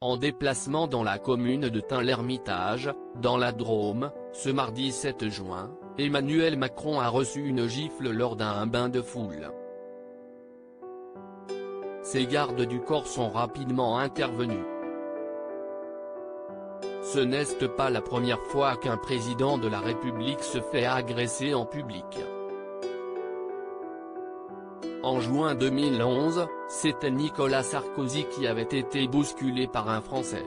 en déplacement dans la commune de Tain-l'Hermitage, dans la Drôme, ce mardi 7 juin, Emmanuel Macron a reçu une gifle lors d'un bain de foule. Ses gardes du corps sont rapidement intervenus. Ce n'est pas la première fois qu'un président de la République se fait agresser en public. En juin 2011, c'était Nicolas Sarkozy qui avait été bousculé par un Français.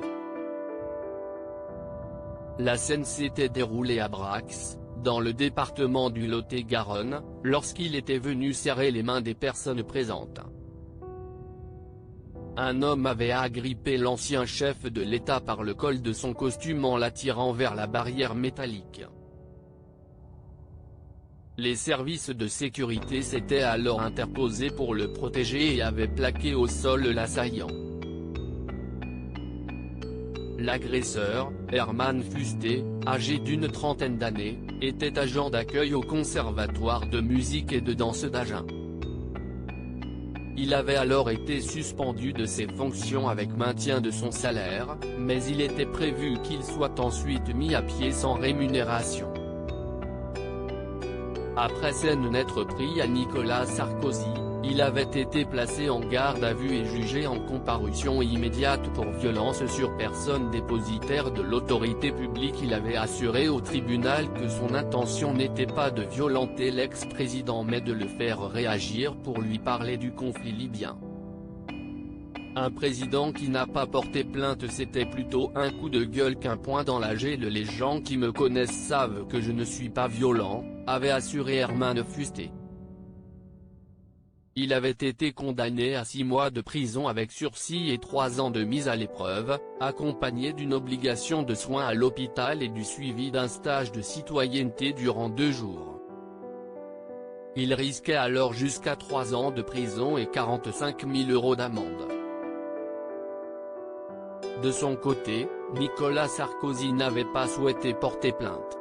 La scène s'était déroulée à Brax, dans le département du Lot-et-Garonne, lorsqu'il était venu serrer les mains des personnes présentes. Un homme avait agrippé l'ancien chef de l'État par le col de son costume en l'attirant vers la barrière métallique. Les services de sécurité s'étaient alors interposés pour le protéger et avaient plaqué au sol l'assaillant. L'agresseur, Herman Fusté, âgé d'une trentaine d'années, était agent d'accueil au Conservatoire de musique et de danse d'Agen. Il avait alors été suspendu de ses fonctions avec maintien de son salaire, mais il était prévu qu'il soit ensuite mis à pied sans rémunération. Après s'en être pris à Nicolas Sarkozy, il avait été placé en garde à vue et jugé en comparution immédiate pour violence sur personne dépositaire de l'autorité publique. Il avait assuré au tribunal que son intention n'était pas de violenter l'ex-président mais de le faire réagir pour lui parler du conflit libyen. Un président qui n'a pas porté plainte, c'était plutôt un coup de gueule qu'un point dans la gueule. Les gens qui me connaissent savent que je ne suis pas violent, avait assuré Herman Fusté. Il avait été condamné à 6 mois de prison avec sursis et 3 ans de mise à l'épreuve, accompagné d'une obligation de soins à l'hôpital et du suivi d'un stage de citoyenneté durant 2 jours. Il risquait alors jusqu'à 3 ans de prison et 45 000 € d'amende. De son côté, Nicolas Sarkozy n'avait pas souhaité porter plainte.